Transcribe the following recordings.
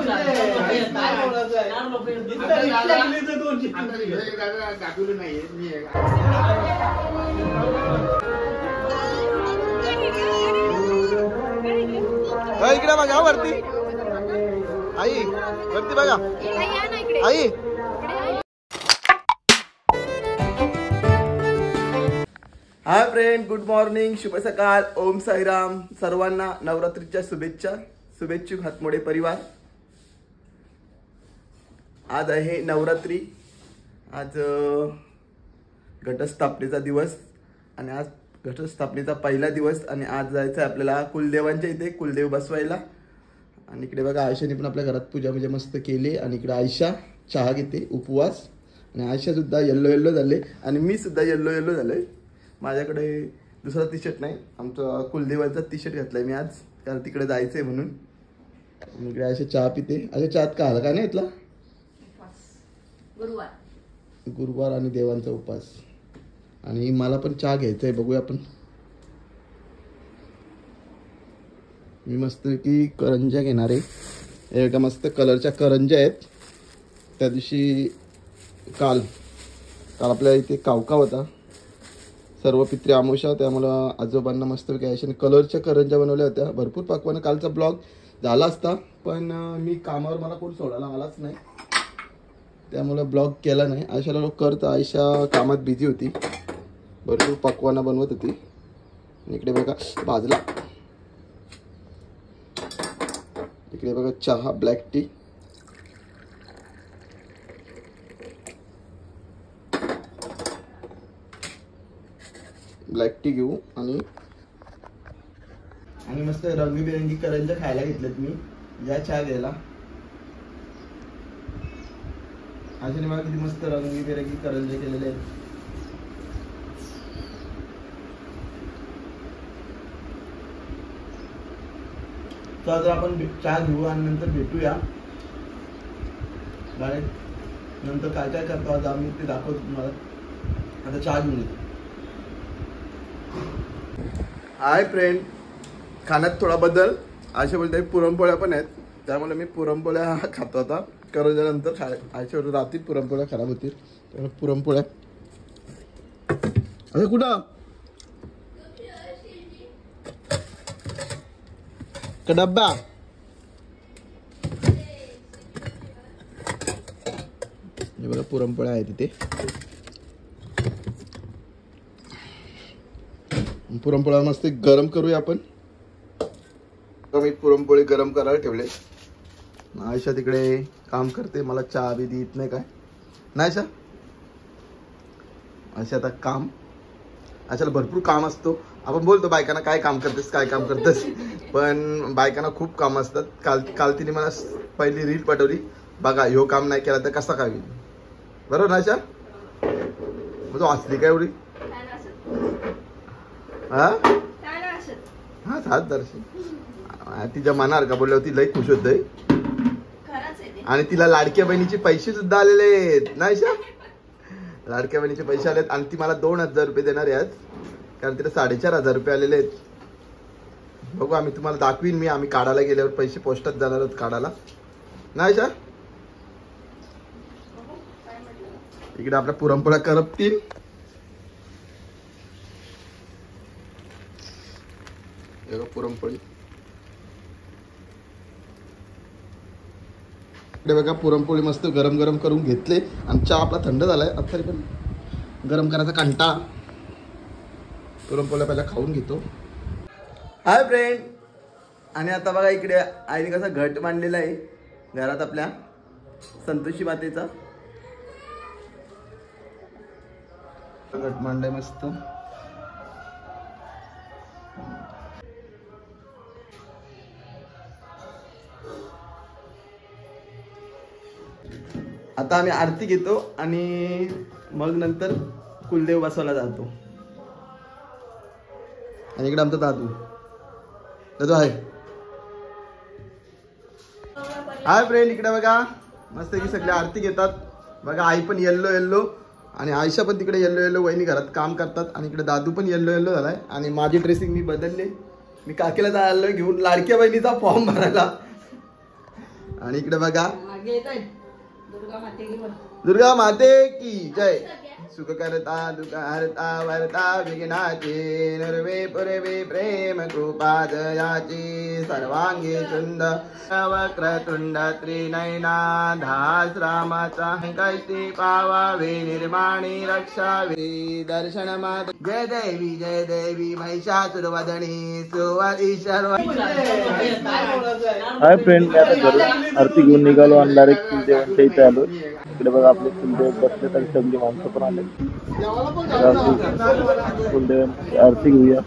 इकडे बघा वरती आई, वरती बघा आई. हाय फ्रेंड, गुड मॉर्निंग, शुभ सकाळ, ओम साईराम. सर्वांना नवरात्रीच्या शुभेच्छा. शुभेच्छुक हातमोडे परिवार. आज आहे नवरात्री. आज घटस्थापनेचा दिवस आणि आज घटस्थापनेचा पहिला दिवस आणि आज जायचं आहे आपल्याला कुलदेवांच्या इथे कुलदेव बसवायला. आणि इकडे बघा आयशाने पण आपल्या घरात पूजा म्हणजे मस्त केली. आणि इकडे आयशा चहा घेते, उपवास. आणि आयशा सुद्धा येल्लो येल्लो झाले आणि मी सुद्धा येल्लो येल्लो झालोय. माझ्याकडे दुसरा टी शर्ट नाही, आमचा कुलदेवांचा टी शर्ट घातलाय मी आज, कारण तिकडे जायचंय म्हणून. इकडे आयशा चहा पिते. अशा चहात का आला काय नाही घेतला? गुरुवार आणि देवांचा उपवास. आणि मला पण चहा घ्यायचा आहे, बघूया आपण. मी मस्त की करंज्या घेणार आहे. एका मस्त कलरच्या करंज्या आहेत. त्या दिवशी काल आपल्या इथे कावका होता, सर्व पित्री अमावस्या, त्यामुळं आजोबांना मस्त काही कलरच्या करंज्या बनवल्या होत्या. भरपूर पकवानं. कालचा ब्लॉग झाला असता पण मी कामावर, मला कोण सोडायला आलाच नाही, त्यामुळं ब्लॉग केला नाही. आयशाला लोक करता, आयशा कामात बिझी होती, भरपूर पकवानं बनवत होती. इकडे बघा भाजला, इकडे बघा चहा, ब्लॅक टी. ब्लॅक टी घेऊ आणि मस्त रंगीबेरंगी करंज्या खायला घेतल्यात मी. या चहा घ्यायला. अशाने मला किती मस्त रंगीबेरंगी करंज्या केलेले आहेत. तर आता आपण चहा घेऊ आणि नंतर भेटूया डायरेक्ट. नंतर काय काय करतो आज आम्ही ते दाखवतो तुम्हाला. आता चहा घेऊन येतो. हाय फ्रेंड, खाण्यात थोडा बदल. आयशा बोलते पुरणपोळ्या पण आहेत, त्यामुळे मी पुरणपोळ्या खातो आता. करंज्यानंतर आयशा रात्री पुरणपोळ्या खराब होतील, त्यामुळे पुरणपोळ्या. अरे कुठं का डब्बा? हे बघा पुरणपोळ्या आहेत तिथे. पुरणपोळ्या मस्त गरम करूया आपण. मी पुरणपोळी गरम करायला ठेवले. आयशा तिकडे काम करते, मला चहा बी देत नाही काय नाही. आयशा आता काम, आयशाला भरपूर काम असतो. आपण बोलतो बायकांना काय काम करतेस, काय काम करतेस, पण बायकांना खूप काम असतात. काल तिने मला पहिली रील पाठवली, बघा ह्यो काम नाही केला तर कसा काय होईल. बरोबर ना आयशा? मग तो असली काय एवढी? हा सात दर्शन तिच्या मनावर का बोलल्यावर ती लई खुश होत. आणि तिला लाडक्या बहिणीचे पैसे सुद्धा आलेले आहेत ना आयशा? लाडक्या बहिणीचे पैसे आलेत आणि ती मला 2000 रुपये देणार आहे आज, कारण तिला 4500 रुपये आलेले आहेत. बघू, आम्ही तुम्हाला दाखवीन. मी आम्ही काढायला गेल्यावर पैसे पोस्टात जाणार आहोत काढायला ना आयशा? इकडे आपल्या पुरणपोळ्या करपतील. पुरणपोळी इकडे बघा, पुरणपोळी मस्त गरम गरम करून घेतले. आणि चहा आपला थंड झालाय, आता तरी पण गरम करायचा कंटाळा. पुरणपोळ्या पहिला खाऊन घेतो. हाय फ्रेंड, आणि आता बघा इकडे आईने कसा घट मांडलेला आहे घरात आपल्या संतोषी मातेचा. घट मांडलाय मस्त. आता आम्ही आरती घेतो आणि मग नंतर कुलदेव बसवायला जातो. आणि इकडे आमचा दादू आहे. हाय फ्रेंड, इकडे बघा मस्त की सगळे आरती घेतात. बघा आई पण येल्लो येल्लो आणि आयशा पण तिकडे येल्लो येल्लो. वहिनी घरात काम करतात आणि इकडे दादू पण येल्लो येल्लो झालाय. आणि माझी ड्रेसिंग मी बदलले. मी काकीला जायला घेऊन लाडक्या बहिणीचा फॉर्म भरायला. आणि इकडे बघा दुर्गा माते की जय. सुख करता दुःख हरता वरता विघ्नाचे नर्वे पुरवे प्रेम कृपा दयाची सर्वांगी सुंदर वक्रतुंड त्रिनयना धास रामाचा कैती पावावे निर्माणी रक्षावे दर्शन मात. जय देवी महिषासुरवदनी सुवादीश्वर. हाय फ्रेंड, मी आता घरून आरती घेऊन निघालो आणि डायरेक्ट कुलदेवांच्या इथे आलो. इकडे बघा आपले कुलदेव बसले आणि सगळी माणसं पण आले. कुलदेवांची आरती घेऊया.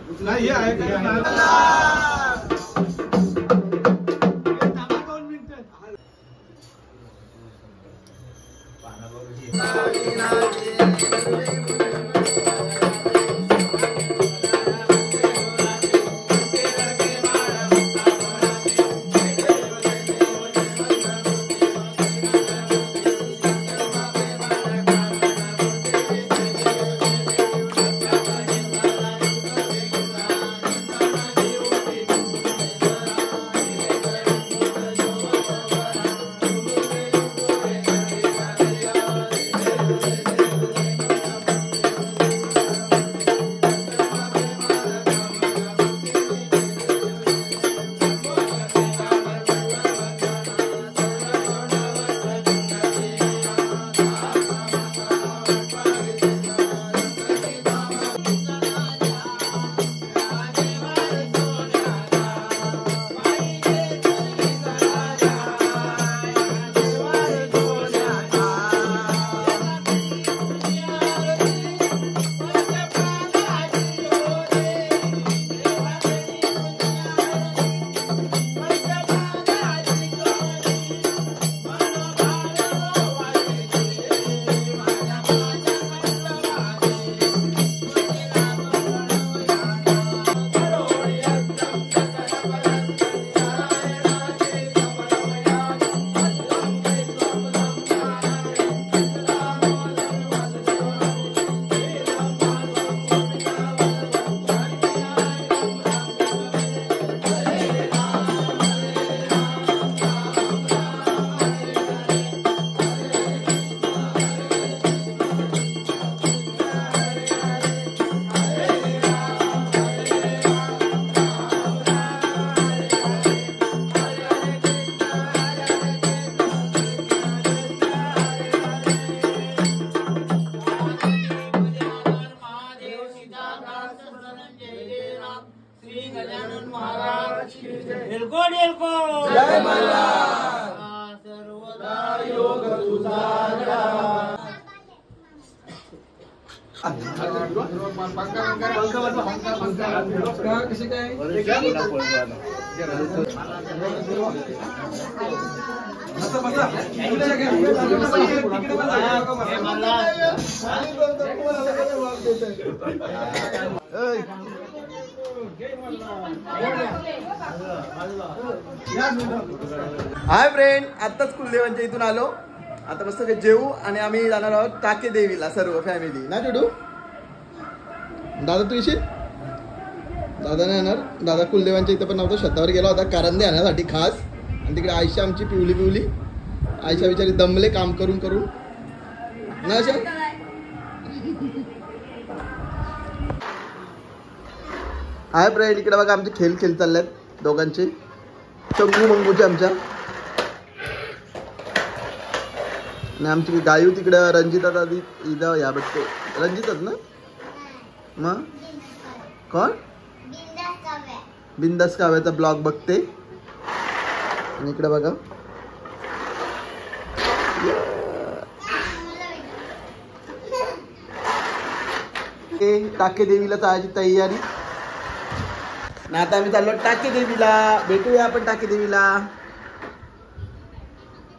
हाय फ्रेंड, आत्ताच कुलदेवांच्या इथून आलो. आता मस्त जेवू आणि आम्ही जाणार आहोत टाके देवीला सर्व फॅमिली. ना छोटू दादा तू येशील? दादा नाही येणार. दादा कुलदेवांच्या इथं पण नव्हतं, शेतावर गेला होता कारंदे आणण्यासाठी खास. आणि तिकडे आयशा आमची पिवली आयशा बिचारी दमले काम करून करून ना आयशा. हाय फ्रेंड, इकडे बघा आमचे खेळ चाललेत दोघांचे, चंगू मंगूचे आमच्या. आणि आमची गायू तिकडं रंजिता दादी इथं या बघते. रंजिताच ना मग कोण? बिंदास काव्याचा ब्लॉग बघते. आणि इकडे बघा टाके देवीला जायची तयारी. ना आता आम्ही चाललो टाके देवीला. भेटूया आपण टाके देवीला.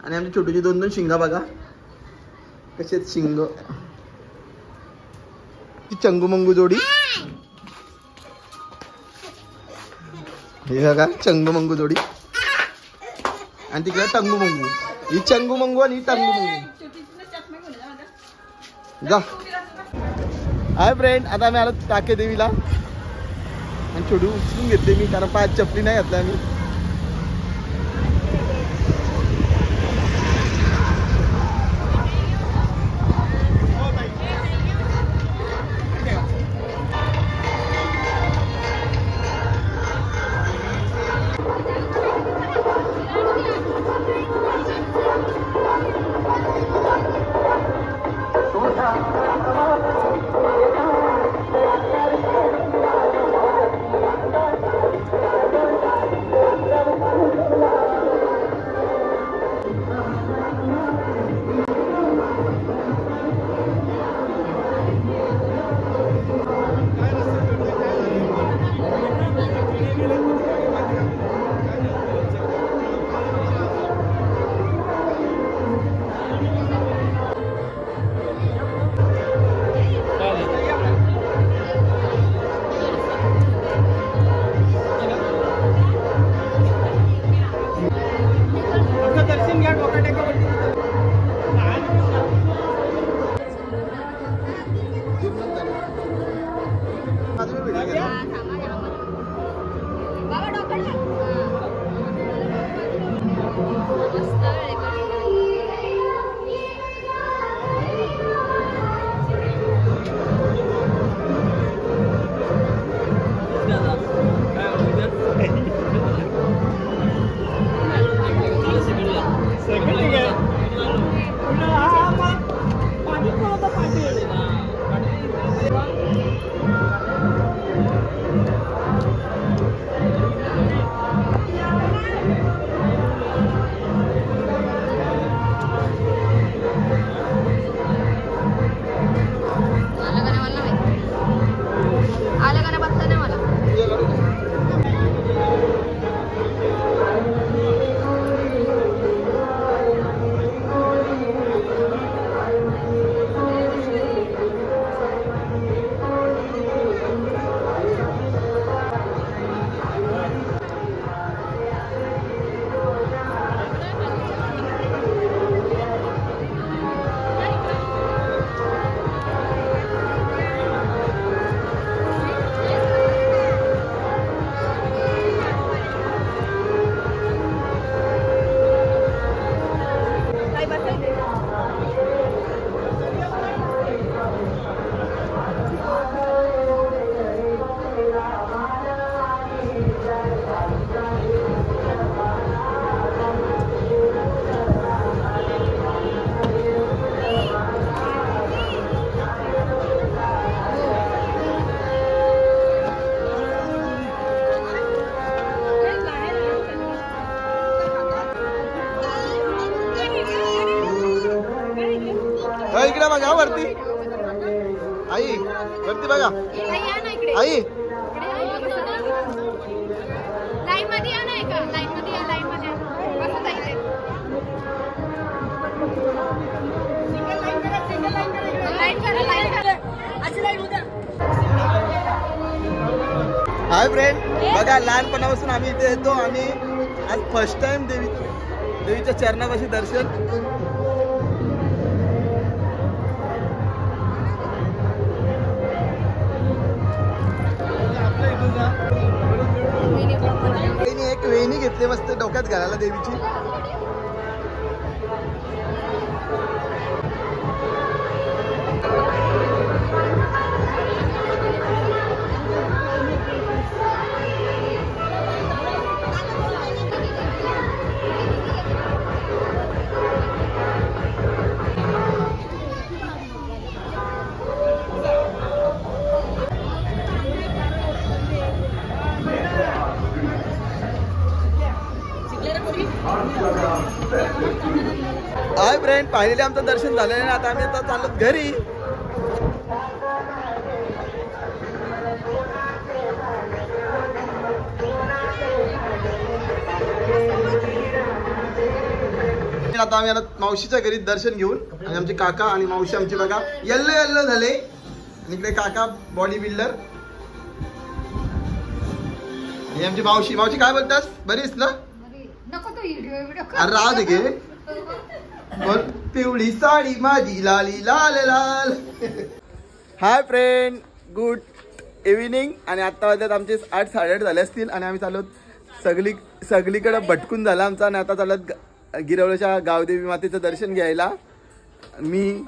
आणि आमची छोटूची 2-2 शिंगा बघा कसे शिंग. चंगू मंगू जोडी हे बघा, चंगू मंगू जोडी. आणि तिकडे टंगू मंगू. ही चंगू मंगू आणि ही टंगू मंगू. जा. हाय फ्रेंड, आता आम्ही आलो टाके देवीला. आणि छोटू उचलून घेतले मी, कारण पायात चपली नाही घातला मी. इकडे बघा वरती आई, वरती बघा आई. हाय फ्रेंड, बघा लहानपणापासून आम्ही इथे येतो आणि आज फर्स्ट टाइम देवीच्या चरणापाशी दर्शन. एक वेणी घेतली मस्त डोक्यात घालायला देवीची. हाय फ्रेंड, पाहिले आमचं दर्शन झालेलं आहे. आता आम्ही आता चाललो घरी. आता आम्ही आता मावशीच्या घरी दर्शन घेऊन, आणि आमचे काका आणि मावशी आमची बघा येल्लो येल्लो झाले. इकडे काका बॉडी बिल्डर. ही आमची मावशी. मावशी काय बोलतास, बरीच ना? अरे राव दे गे. पिवळी साडी माझी लाली लाल लाल. Hi friend, good evening. आणि आता वाजल्यात आमचे 8 साडेआठ झाले असतील आणि आम्ही चाललो सगळीकडे भटकून झाला आमचा. आणि आता चालत गिरवल्याच्या गावदेवी मातेचं दर्शन घ्यायला. मी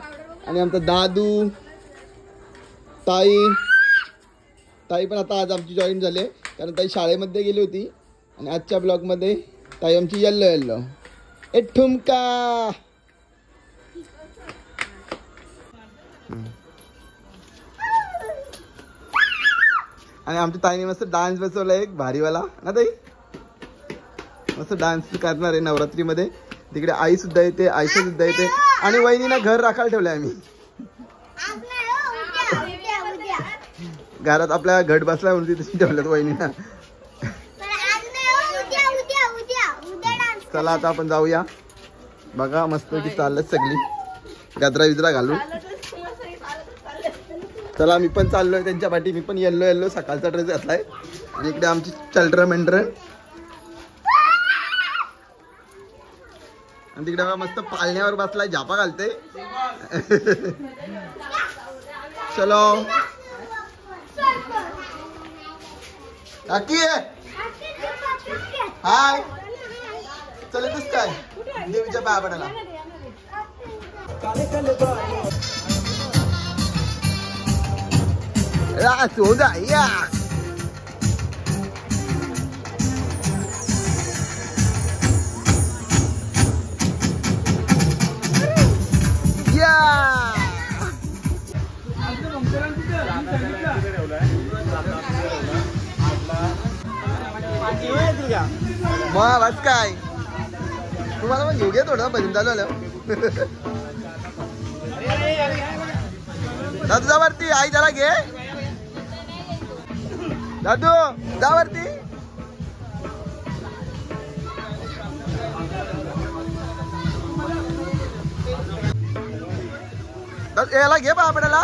आणि आमचा दादू, ताई पण आता आज आमची जॉईन झाले, कारण ताई शाळेमध्ये गेली होती. आणि आजच्या ब्लॉगमध्ये ताई आमची येल्लो येल्लो. ए ठुमका. आणि आमच्या ताईने मस्त डान्स बसवला एक भारीवाला ना ताई. मस्त डान्स करणार आहे नवरात्रीमध्ये. तिकडे आई सुद्धा येते, आयशा सुद्धा येते. आणि वहिनीला घर राखायला ठेवलंय आम्ही. घरात आपल्या घट बसला म्हणून तशी ठेवल्यात वहिनीला. चला आता आपण जाऊया. बघा मस्त की चाललं सगळी गजरा विजरा घालून. चला मी पण चाललोय त्यांच्या पाठी. मी पण येल्लो येल्लो सकाळचा ड्रेस घातलाय. आणि इकडे आमची चल्ड्र मेंढर. आणि तिकडे बघा मस्त पालण्यावर बसलाय, झापा घालते. चलो काकी आहे. हाय, चल येतोस काय? तुझ्या पाया पडायला. सोदा या मग बस काय तुम्हाला मग घेऊ घे थोडं भजन चालू आलं. दादू जा वरती आई जरा घे. दादू जा वरती. याला घे बा आपल्याला.